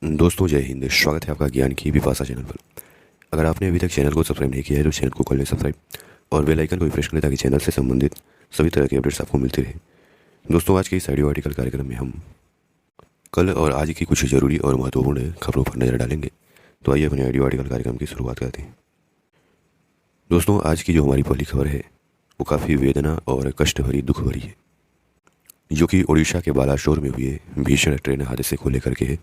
दोस्तों जय हिंद। स्वागत है आपका ज्ञान की विपाशा चैनल पर। अगर आपने अभी तक चैनल को सब्सक्राइब नहीं किया है तो चैनल को कर लें सब्सक्राइब और बेल आइकन को भी प्रेस करें ताकि चैनल से संबंधित सभी तरह के अपडेट्स आपको मिलते रहे। दोस्तों आज के इस ऑडियो आर्टिकल कार्यक्रम में हम कल और आज की कुछ ज़रूरी और महत्वपूर्ण खबरों पर नज़र डालेंगे। तो आइए अपने ऑडियो आर्टिकल कार्यक्रम की शुरुआत करते हैं। दोस्तों आज की जो हमारी पहली खबर है वो काफ़ी वेदना और कष्ट भरी दुख भरी है, जो कि उड़ीसा के बालासोर में हुए भीषण ट्रेन हादसे को लेकर के है,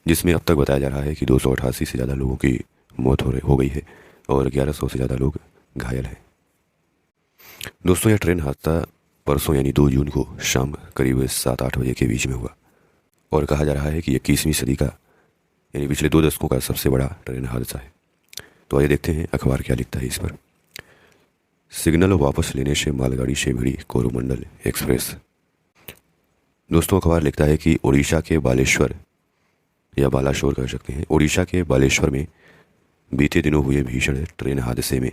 जिसमें अब तक बताया जा रहा है कि 288 से ज़्यादा लोगों की मौत हो गई है और 1100 से ज़्यादा लोग घायल हैं। दोस्तों यह ट्रेन हादसा परसों यानी 2 जून को शाम करीब 7-8 बजे के बीच में हुआ और कहा जा रहा है कि 21वीं सदी का यानी पिछले 2 दशकों का सबसे बड़ा ट्रेन हादसा है। तो आइए देखते हैं अखबार क्या लिखता है इस पर। सिग्नल वापस लेने से मालगाड़ी से भिड़ी कोरोमंडल एक्सप्रेस। दोस्तों अखबार लिखता है कि उड़ीसा के बालेश्वर या बालासोर कह सकते हैं, उड़ीसा के बालेश्वर में बीते दिनों हुए भीषण ट्रेन हादसे में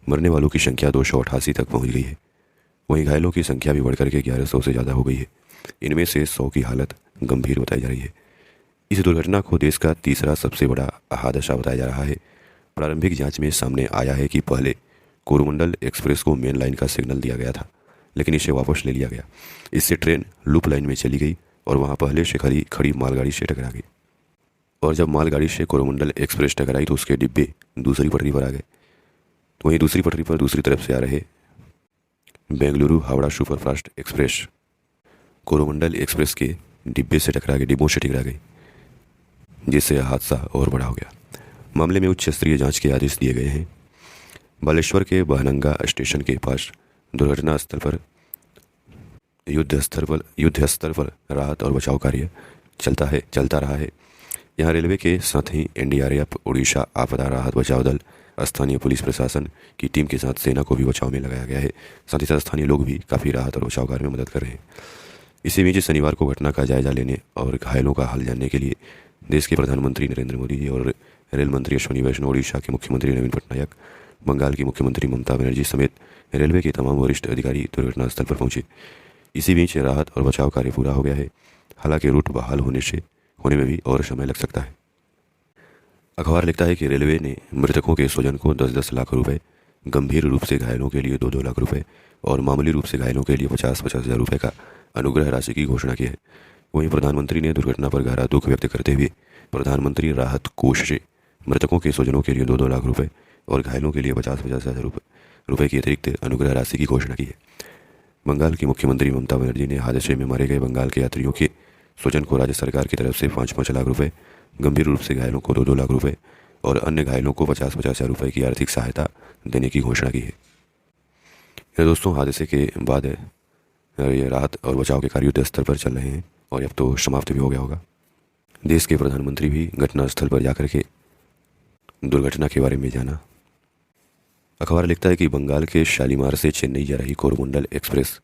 मरने वालों की संख्या 288 तक पहुंच गई है। वहीं घायलों की संख्या भी बढ़कर के 1100 से ज़्यादा हो गई है। इनमें से 100 की हालत गंभीर बताई जा रही है। इस दुर्घटना को देश का तीसरा सबसे बड़ा हादसा बताया जा रहा है। प्रारंभिक जांच में सामने आया है कि पहले कोरोमंडल एक्सप्रेस को मेन लाइन का सिग्नल दिया गया था, लेकिन इसे वापस ले लिया गया। इससे ट्रेन लूप लाइन में चली गई और वहाँ पहले से खड़ी मालगाड़ी से टकरा गई। और जब मालगाड़ी से कोरोमंडल एक्सप्रेस टकराई तो उसके डिब्बे दूसरी पटरी पर आ गए। तो वहीं दूसरी पटरी पर दूसरी तरफ से आ रहे Bengaluru Howrah superfast express Coromandel express के डिब्बों से टकरा गई, जिससे यह हादसा और बड़ा हो गया। मामले में उच्च स्तरीय जांच के आदेश दिए गए हैं। बालेश्वर के बहनंगा स्टेशन के पास दुर्घटना स्थल पर युद्ध स्तर पर राहत और बचाव कार्य चलता रहा है। यहाँ रेलवे के साथ ही एनडीआरएफ, उड़ीसा आपदा राहत बचाव दल, स्थानीय पुलिस प्रशासन की टीम के साथ सेना को भी बचाव में लगाया गया है। साथ ही साथ स्थानीय लोग भी काफ़ी राहत और बचाव कार्य में मदद कर रहे हैं। इसी बीच शनिवार को घटना का जायजा लेने और घायलों का हाल जानने के लिए देश के प्रधानमंत्री नरेंद्र मोदी जी और रेल मंत्री अश्विनी वैष्णव, उड़ीसा के मुख्यमंत्री नवीन पटनायक, बंगाल की मुख्यमंत्री ममता बनर्जी समेत रेलवे के तमाम वरिष्ठ अधिकारी दुर्घटना स्थल पर पहुंचे। इसी बीच राहत और बचाव कार्य पूरा हो गया है। हालांकि रूट बहाल होने में भी और समय लग सकता है। अखबार लिखता है कि रेलवे ने मृतकों के स्वजन को 10-10 लाख रुपए, गंभीर रूप से घायलों के लिए 2-2 लाख रुपए और मामूली रूप से घायलों के लिए 50-50 हज़ार रुपये का अनुग्रह राशि की घोषणा की है। वहीं प्रधानमंत्री ने दुर्घटना पर गहरा दुख व्यक्त करते हुए प्रधानमंत्री राहत कोष से मृतकों के स्वजनों के लिए 2-2 लाख रुपये और घायलों के लिए 50-50 हज़ार रुपये की अतिरिक्त अनुग्रह राशि की घोषणा की है। बंगाल की मुख्यमंत्री ममता बनर्जी ने हादसे में मारे गए बंगाल के यात्रियों के स्वजन को राज्य सरकार की तरफ से 5-5 लाख रुपए, गंभीर रूप से घायलों को 2-2 लाख रुपए और अन्य घायलों को 50-50 हज़ार रुपये की आर्थिक सहायता देने की घोषणा की है। यह दोस्तों हादसे के बाद ये राहत और बचाव के कार्य युद्ध स्तर पर चल रहे हैं और अब तो समाप्त भी हो गया होगा। देश के प्रधानमंत्री भी घटना स्थल पर जाकर के दुर्घटना के बारे में जाना। अखबार लिखता है कि बंगाल के शालीमार से चेन्नई जा रही कोरोमंडल एक्सप्रेस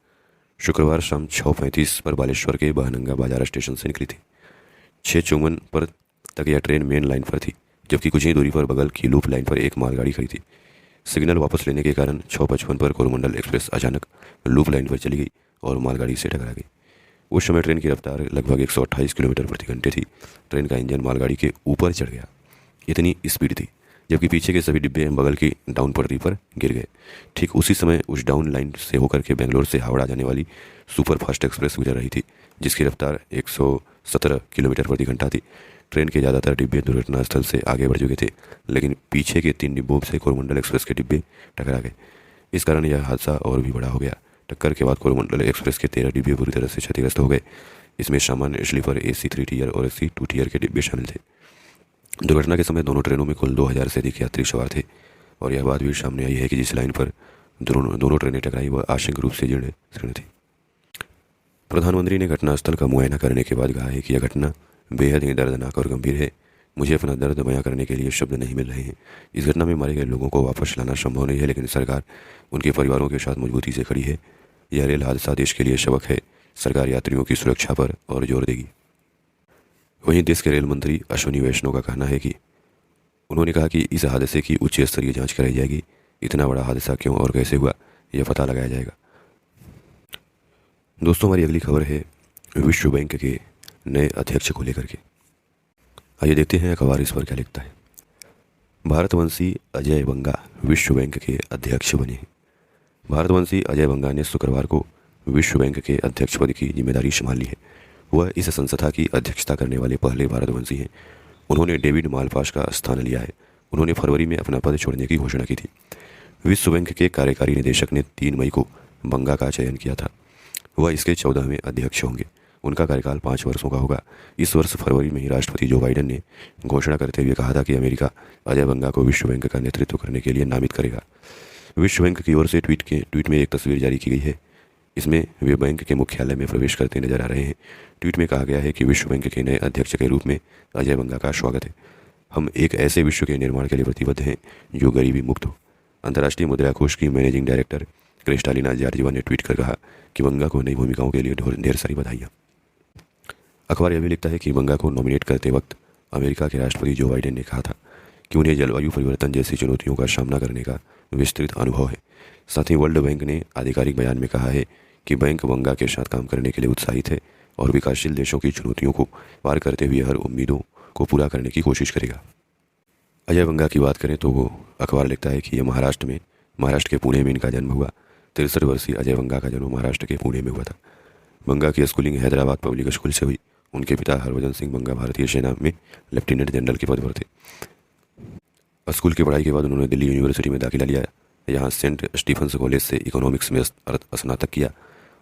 शुक्रवार शाम 6:35 पर बालेश्वर के बहनंगा बाजार स्टेशन से निकली थी। 6:54 पर तक यह ट्रेन मेन लाइन पर थी, जबकि कुछ ही दूरी पर बगल की लूप लाइन पर एक मालगाड़ी खड़ी थी। सिग्नल वापस लेने के कारण 6:55 पर कोरोमंडल एक्सप्रेस अचानक लूप लाइन पर चली गई और मालगाड़ी से टकरा गई। उस समय ट्रेन की रफ्तार लगभग 128 किलोमीटर प्रति घंटे थी। ट्रेन का इंजन मालगाड़ी के ऊपर चढ़ गया, इतनी स्पीड थी, जबकि पीछे के सभी डिब्बे बगल की डाउन पटरी पर गिर गए। ठीक उसी समय उस डाउन लाइन से होकर के बेंगलोर से हावड़ा जाने वाली सुपर फास्ट एक्सप्रेस गुजर रही थी, जिसकी रफ्तार 117 किलोमीटर प्रति घंटा थी। ट्रेन के ज़्यादातर डिब्बे दुर्घटना स्थल से आगे बढ़ चुके थे, लेकिन पीछे के 3 डिब्बों से कोरोमंडल एक्सप्रेस के डिब्बे टकरा गए। इस कारण यह हादसा और भी बड़ा हो गया। टक्कर के बाद कोरोमंडल एक्सप्रेस के 13 डिब्बे पूरी तरह से क्षतिग्रस्त हो गए। इसमें सामान्य, स्लीपर, AC 3 टियर और AC 2 टियर के डिब्बे शामिल थे। दुर्घटना के समय दोनों ट्रेनों में कुल 2000 से अधिक यात्री सवार थे और यह बात भी सामने आई है कि जिस लाइन पर दोनों ट्रेनें टकराई वह आंशिक रूप से जीर्ण थी। प्रधानमंत्री ने घटनास्थल का मुआयना करने के बाद कहा है कि यह घटना बेहद ही दर्दनाक और गंभीर है। मुझे अपना दर्द बयां करने के लिए शब्द नहीं मिल रहे हैं। इस घटना में मारे गए लोगों को वापस लाना संभव नहीं है, लेकिन सरकार उनके परिवारों के साथ मजबूती से खड़ी है। यह रेल हादसा देश के लिए सबक है। सरकार यात्रियों की सुरक्षा पर और जोर देगी। वहीं देश के रेल मंत्री अश्विनी वैष्णव का कहना है कि उन्होंने कहा कि इस हादसे की उच्च स्तरीय जांच कराई जाएगी। इतना बड़ा हादसा क्यों और कैसे हुआ यह पता लगाया जाएगा। दोस्तों हमारी अगली खबर है विश्व बैंक के नए अध्यक्ष को लेकर के। आइए देखते हैं अखबार इस पर क्या लिखता है। भारतवंशी अजय बंगा विश्व बैंक के अध्यक्ष बने हैं। भारतवंशी अजय बंगा ने शुक्रवार को विश्व बैंक के अध्यक्ष पद की जिम्मेदारी संभाल ली है। वह इस संस्था की अध्यक्षता करने वाले पहले भारतवंशी हैं। उन्होंने डेविड मालपास का स्थान लिया है। उन्होंने फरवरी में अपना पद छोड़ने की घोषणा की थी। विश्व बैंक के कार्यकारी निदेशक ने 3 मई को बंगा का चयन किया था। वह इसके 14वें अध्यक्ष होंगे। उनका कार्यकाल 5 वर्षों का होगा। इस वर्ष फरवरी में ही राष्ट्रपति जो बाइडेन ने घोषणा करते हुए कहा था कि अमेरिका अजय बंगा को विश्व बैंक का नेतृत्व करने के लिए नामित करेगा। विश्व बैंक की ओर से ट्वीट में एक तस्वीर जारी की गई है। इसमें वे बैंक के मुख्यालय में प्रवेश करते नजर आ रहे हैं। ट्वीट में कहा गया है कि विश्व बैंक के नए अध्यक्ष के रूप में अजय बंगा का स्वागत है। हम एक ऐसे विश्व के निर्माण के लिए प्रतिबद्ध हैं जो गरीबी मुक्त हो। अंतर्राष्ट्रीय मुद्रा कोष की मैनेजिंग डायरेक्टर क्रिस्टालिना जॉर्जिवा ने ट्वीट कर कहा कि बंगा को नई भूमिकाओं के लिए ढेर सारी बधाइयाँ। अखबार यह भी लिखता है कि बंगा को नॉमिनेट करते वक्त अमेरिका के राष्ट्रपति जो बाइडेन ने कहा था कि उन्हें जलवायु परिवर्तन जैसी चुनौतियों का सामना करने का विस्तृत अनुभव है। साथ ही वर्ल्ड बैंक ने आधिकारिक बयान में कहा है कि बैंक बंगा के साथ काम करने के लिए उत्साहित है और विकासशील देशों की चुनौतियों को पार करते हुए हर उम्मीदों को पूरा करने की कोशिश करेगा। अजय बंगा की बात करें तो वो अखबार लिखता है कि यह महाराष्ट्र के पुणे में इनका जन्म हुआ। 63 वर्षीय अजय बंगा का जन्म महाराष्ट्र के पुणे में हुआ था। बंगा की स्कूलिंग हैदराबाद पब्लिक स्कूल से हुई। उनके पिता हरभजन सिंह बंगा भारतीय सेना में लेफ्टिनेंट जनरल के पद पर थे। स्कूल की पढ़ाई के बाद उन्होंने दिल्ली यूनिवर्सिटी में दाखिला लिया। यहाँ सेंट स्टीफन्स कॉलेज से इकोनॉमिक्स में स्नातक किया।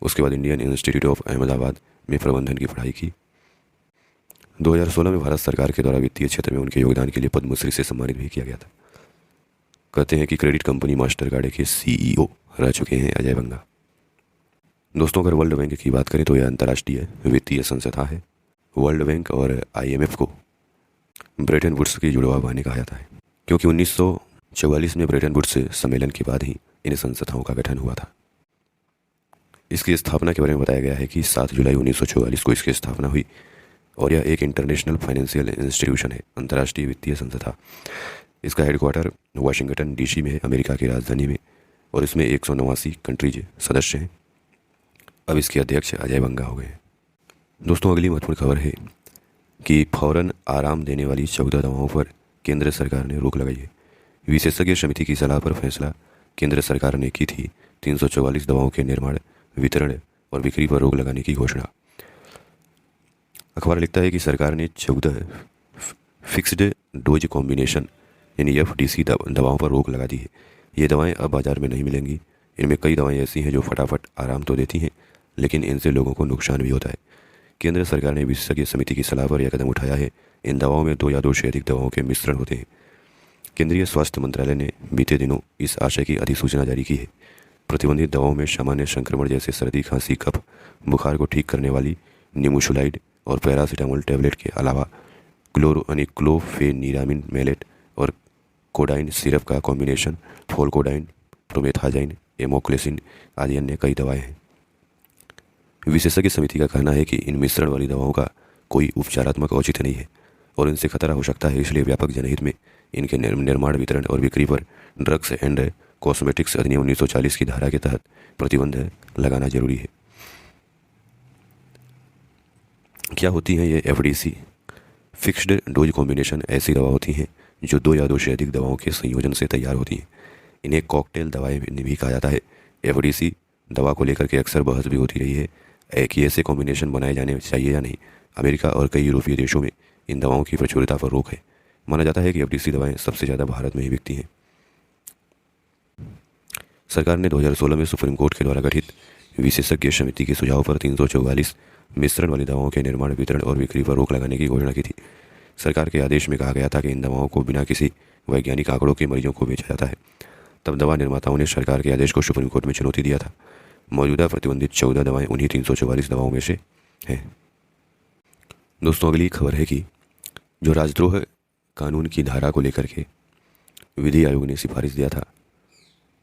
उसके बाद इंडियन इंस्टीट्यूट ऑफ अहमदाबाद में प्रबंधन की पढ़ाई की। 2016 में भारत सरकार के द्वारा वित्तीय क्षेत्र में उनके योगदान के लिए पद्मश्री से सम्मानित भी किया गया था। कहते हैं कि क्रेडिट कंपनी मास्टर कार्ड के CEO रह चुके हैं अजय बंगा। दोस्तों, अगर वर्ल्ड बैंक की बात करें तो यह अंतर्राष्ट्रीय वित्तीय संस्था है। वर्ल्ड बैंक और IMF को ब्रेटन वुड्स की जुड़वा बहाने कहा जाता है, क्योंकि 1944 में ब्रेटन वुड्स सम्मेलन के बाद ही इन संस्थाओं का गठन हुआ था। इसकी स्थापना के बारे में बताया गया है कि 7 जुलाई 1944 को इसकी स्थापना हुई और यह एक इंटरनेशनल फाइनेंशियल इंस्टीट्यूशन है, अंतर्राष्ट्रीय वित्तीय संस्था। इसका हेडक्वार्टर वाशिंगटन DC में है, अमेरिका की राजधानी में, और इसमें 189 कंट्रीज सदस्य हैं। अब इसके अध्यक्ष अजय बंगा हो गए। दोस्तों, अगली महत्वपूर्ण खबर है कि फौरन आराम देने वाली 14 दवाओं पर केंद्र सरकार ने रोक लगाई है। विशेषज्ञ समिति की सलाह पर फैसला केंद्र सरकार ने की थी 344 दवाओं के निर्माण, वितरण और बिक्री पर रोक लगाने की घोषणा। अखबार लिखता है कि सरकार ने 14 फिक्स्ड डोज कॉम्बिनेशन यानी FDC दवाओं पर रोक लगा दी है। ये दवाएं अब बाजार में नहीं मिलेंगी। इनमें कई दवाएं ऐसी हैं जो फटाफट आराम तो देती हैं, लेकिन इनसे लोगों को नुकसान भी होता है। केंद्र सरकार ने विशेषज्ञ समिति की सलाह पर यह कदम उठाया है। इन दवाओं में 2 या 2 से अधिक दवाओं के मिश्रण होते हैं। केंद्रीय स्वास्थ्य मंत्रालय ने बीते दिनों इस आशय की अधिसूचना जारी की है। प्रतिबंधित दवाओं में सामान्य संक्रमण जैसे सर्दी, खांसी, कफ, बुखार को ठीक करने वाली निमुसुलाइड और पैरासीटामोल टैबलेट के अलावा क्लोफेनिरामिन मैलेट और कोडाइन सिरप का कॉम्बिनेशन, फोलकोडाइन, प्रोमेथाजाइन, एमोक्लेसिन आदि अन्य कई दवाएं हैं। विशेषज्ञ समिति का कहना है कि इन मिश्रण वाली दवाओं का कोई उपचारात्मक औचित्य नहीं है और इनसे खतरा हो सकता है। इसलिए व्यापक जनहित में इनके निर्माण, वितरण और बिक्री पर ड्रग्स एंड कॉस्मेटिक्स अधिनियम 1940 की धारा के तहत प्रतिबंध लगाना जरूरी है। क्या होती हैं ये FDC फिक्स्ड डोज कॉम्बिनेशन? ऐसी दवा होती हैं जो 2 या 2 से अधिक दवाओं के संयोजन से तैयार होती हैं। इन्हें कॉकटेल दवाएं भी कहा जाता है। FDC दवा को लेकर के अक्सर बहस भी होती रही है कि ऐसे कॉम्बिनेशन बनाए जाने चाहिए या नहीं। अमेरिका और कई यूरोपीय देशों में इन दवाओं की प्रचुरता पर रोक है। माना जाता है कि FDC दवाएं सबसे ज़्यादा भारत में ही बिकती हैं। सरकार ने 2016 में सुप्रीम कोर्ट के द्वारा गठित विशेषज्ञ समिति के सुझाव पर 344 मिश्रण वाली दवाओं के निर्माण, वितरण और बिक्री पर रोक लगाने की घोषणा की थी। सरकार के आदेश में कहा गया था कि इन दवाओं को बिना किसी वैज्ञानिक आंकड़ों के मरीजों को बेचा जाता है। तब दवा निर्माताओं ने सरकार के आदेश को सुप्रीम कोर्ट में चुनौती दिया था। मौजूदा प्रतिबंधित 14 दवाएं उन्हीं 344 दवाओं में से हैं। दोस्तों, अगली खबर है कि जो राजद्रोह कानून की धारा को लेकर के विधि आयोग ने सिफारिश दिया था,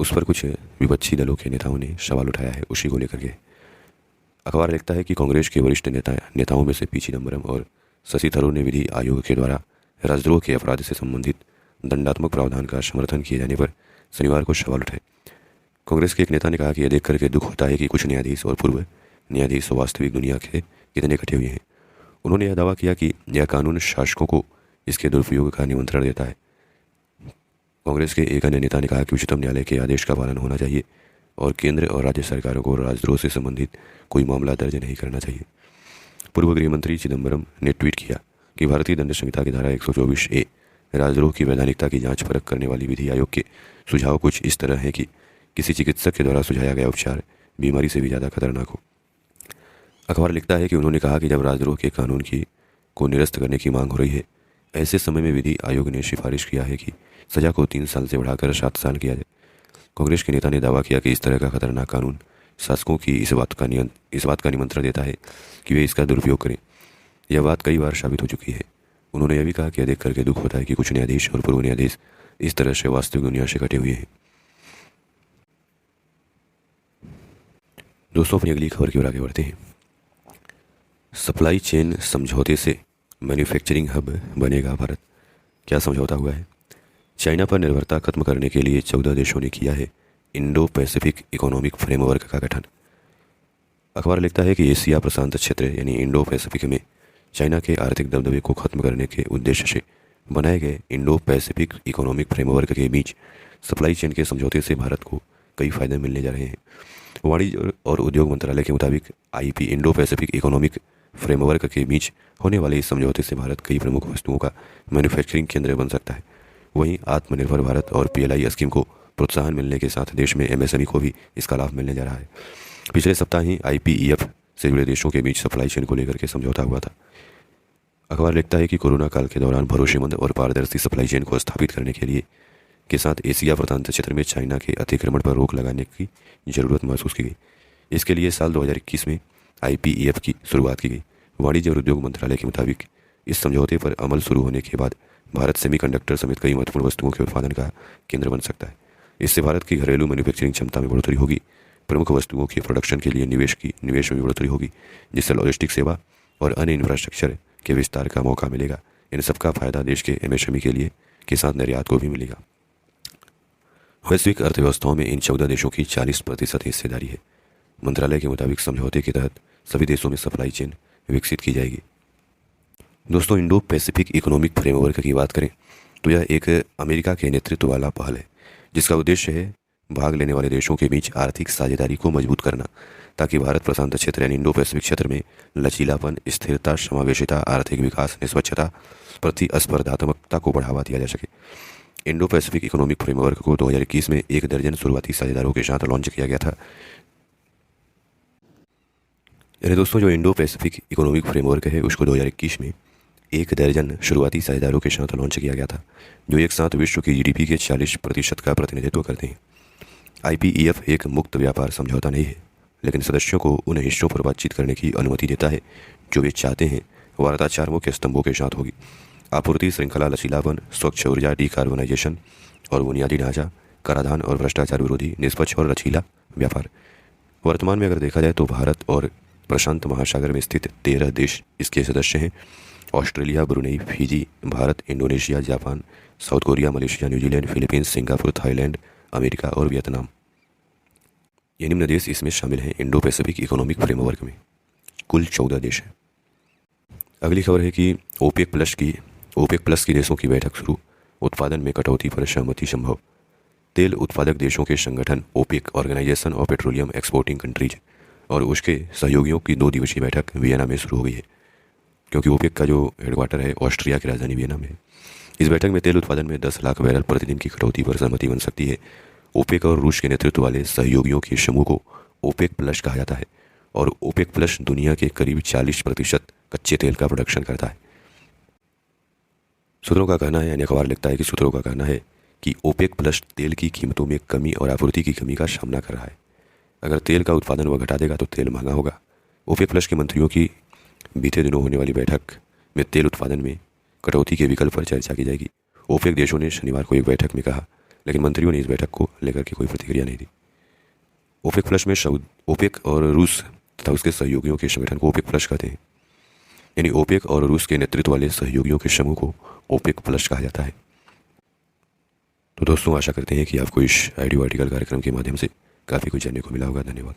उस पर कुछ विपक्षी दलों के नेताओं ने सवाल उठाया है। उसी को लेकर के अखबार लिखता है कि कांग्रेस के वरिष्ठ नेताओं में से पी चिदम्बरम और शशि थरूर ने विधि आयोग के द्वारा राजद्रोह के अपराध से संबंधित दंडात्मक प्रावधान का समर्थन किए जाने पर शनिवार को सवाल उठाए। कांग्रेस के एक नेता ने कहा कि यह देखकर के दुख होता है कि कुछ न्यायाधीश और पूर्व न्यायाधीश वास्तविक दुनिया के कितने कटे हुए हैं। उन्होंने यह दावा किया कि यह कानून शासकों को इसके दुरुपयोग का निमंत्रण देता है। कांग्रेस के एक अन्य नेता ने कहा कि उच्चतम न्यायालय के आदेश का पालन होना चाहिए और केंद्र और राज्य सरकारों को राजद्रोह से संबंधित कोई मामला दर्ज नहीं करना चाहिए। पूर्व गृह मंत्री चिदम्बरम ने ट्वीट किया कि भारतीय दंड संहिता की धारा 124A राजद्रोह की वैधानिकता की जांच परख करने वाली विधि आयोग के सुझाव कुछ इस तरह है कि किसी चिकित्सक के द्वारा सुझाया गया उपचार बीमारी से भी ज़्यादा खतरनाक हो। अखबार लिखता है कि उन्होंने कहा कि जब राजद्रोह के कानून को निरस्त करने की मांग हो रही है, ऐसे समय में विधि आयोग ने सिफारिश किया है कि सजा को 3 साल से बढ़ाकर 7 साल किया जाए। कांग्रेस के नेता ने दावा किया कि इस तरह का खतरनाक कानून शासकों की इस बात का निमंत्रण देता है कि वे इसका दुरुपयोग करें। यह बात कई बार साबित हो चुकी है। उन्होंने यह भी कहा कि यह देखकर के दुख होता है कि कुछ न्यायाधीश और पूर्व न्यायाधीश इस तरह से वास्तविक दुनिया से कटे हुए हैं। दोस्तों, अपनी अगली खबर की ओर आगे बढ़ते हैं। सप्लाई चेन समझौते से मैन्युफैक्चरिंग हब बनेगा भारत। क्या समझौता हुआ है? चाइना पर निर्भरता खत्म करने के लिए 14 देशों ने किया है इंडो पैसिफिक इकोनॉमिक फ्रेमवर्क का गठन। अखबार लिखता है कि एशिया प्रशांत क्षेत्र यानी इंडो पैसिफिक में चाइना के आर्थिक दबदबे को खत्म करने के उद्देश्य से बनाए गए इंडो पैसिफिक इकोनॉमिक फ्रेमवर्क के बीच सप्लाई चेन के समझौते से भारत को कई फायदे मिलने जा रहे हैं। वाणिज्य और उद्योग मंत्रालय के मुताबिक IP Indo Pacific economic framework के बीच होने वाले इस समझौते से भारत कई प्रमुख वस्तुओं का मैन्युफैक्चरिंग केंद्र बन सकता है। वहीं आत्मनिर्भर भारत और PLI स्कीम को प्रोत्साहन मिलने के साथ देश में MSME को भी इसका लाभ मिलने जा रहा है। पिछले सप्ताह ही IPEF से जुड़े देशों के बीच सप्लाई चेन को लेकर के समझौता हुआ था। अखबार लिखता है कि कोरोना काल के दौरान भरोसेमंद और पारदर्शी सप्लाई चेन को स्थापित करने के साथ एशिया प्रशांत क्षेत्र में चाइना के अतिक्रमण पर रोक लगाने की जरूरत महसूस की गई। इसके लिए साल 2021 में IPEF की शुरुआत की गई। वाणिज्य और उद्योग मंत्रालय के मुताबिक इस समझौते पर अमल शुरू होने के बाद भारत सेमीकंडक्टर समेत कई महत्वपूर्ण वस्तुओं के उत्पादन का केंद्र बन सकता है। इससे भारत की घरेलू मैन्युफैक्चरिंग क्षमता में बढ़ोतरी होगी। प्रमुख वस्तुओं के प्रोडक्शन के लिए निवेश में बढ़ोतरी होगी, जिससे लॉजिस्टिक सेवा और अन्य इंफ्रास्ट्रक्चर के विस्तार का मौका मिलेगा। इन सबका फायदा देश के MSME के साथ निर्यात को भी मिलेगा। वैश्विक अर्थव्यवस्थाओं में इन 14 देशों की 40% हिस्सेदारी है। मंत्रालय के मुताबिक समझौते के तहत सभी देशों में सप्लाई चेन विकसित की जाएगी। दोस्तों, इंडो पैसिफिक इकोनॉमिक फ्रेमवर्क की बात करें तो यह एक अमेरिका के नेतृत्व वाला पहल है, जिसका उद्देश्य है भाग लेने वाले देशों के बीच आर्थिक साझेदारी को मजबूत करना, ताकि भारत प्रशांत क्षेत्र यानी इंडो पैसिफिक क्षेत्र में लचीलापन, स्थिरता, समावेशिता, आर्थिक विकास, निष्पक्षता, प्रतिस्पर्धात्मकता को बढ़ावा दिया जा सके। इंडो पैसिफिक इकोनॉमिक फ्रेमवर्क को 2021 में 1 दर्जन शुरुआती साझेदारों के साथ लॉन्च किया गया था। यानी दोस्तों, जो इंडो पैसिफिक इकोनॉमिक फ्रेमवर्क है उसको 2021 में 1 दर्जन शुरुआती साझेदारों के साथ लॉन्च किया गया था, जो एक साथ विश्व की GDP के 40% का प्रतिनिधित्व करते हैं। IPEF एक मुक्त व्यापार समझौता नहीं है, लेकिन सदस्यों को उन हिस्सों पर बातचीत करने की अनुमति देता है जो वे चाहते हैं। वार्ता 4 मुख्य स्तंभों के साथ होगी: आपूर्ति श्रृंखला लचीलापन, स्वच्छ ऊर्जा डिकार्बोनाइजेशन और बुनियादी ढांचा, कराधान और भ्रष्टाचार विरोधी, निष्पक्ष और लचीला व्यापार। वर्तमान में अगर देखा जाए तो भारत और प्रशांत महासागर में स्थित 13 देश इसके सदस्य हैं: Australia, Brunei, Fiji, Bharat, Indonesia, Japan, south Korea, Malaysia, New Zealand, Philippines, Singapore, Thailand, America और वियतनाम। ये निम्न देश इसमें शामिल हैं इंडो पैसिफिक इकोनॉमिक फ्रेमवर्क में। कुल 14 देश हैं। अगली खबर है कि OPEC प्लस की देशों की बैठक शुरू, उत्पादन में कटौती पर सहमति संभव। तेल उत्पादक देशों के संगठन OPEC, organisation of petroleum exporting countries, और उसके सहयोगियों की 2 दिवसीय बैठक वियना में शुरू हो गई है, क्योंकि OPEC का जो हेडक्वार्टर है ऑस्ट्रिया की राजधानी वियना में है। इस बैठक में तेल उत्पादन में 10 लाख बैरल प्रतिदिन की कटौती पर सहमति बन सकती है। OPEC और रूस के नेतृत्व वाले सहयोगियों के समूह को OPEC प्लस कहा जाता है, और OPEC प्लस दुनिया के करीब 40% कच्चे तेल का प्रोडक्शन करता है। सूत्रों का कहना है, यानी अखबार लिखता है कि सूत्रों का कहना है कि OPEC प्लस तेल की कीमतों में कमी और आपूर्ति की कमी का सामना कर रहा है। अगर तेल का उत्पादन वह घटा देगा तो तेल महंगा होगा। OPEC प्लस के मंत्रियों की बीते दिनों होने वाली बैठक में तेल उत्पादन में कटौती के विकल्प पर चर्चा की जाएगी। OPEC देशों ने शनिवार को एक बैठक में कहा, लेकिन मंत्रियों ने इस बैठक को लेकर के कोई प्रतिक्रिया नहीं दी। OPEC प्लस में OPEC और रूस तथा उसके सहयोगियों के संगठन को OPEC प्लस कहते हैं, यानी OPEC और रूस के नेतृत्व वाले सहयोगियों के समूह को OPEC प्लस कहा जाता है। तो दोस्तों, आशा करते हैं कि आपको इस ऑडियो आर्टिकल कार्यक्रम के माध्यम से काफ़ी कुछ जानने को मिला होगा। धन्यवाद।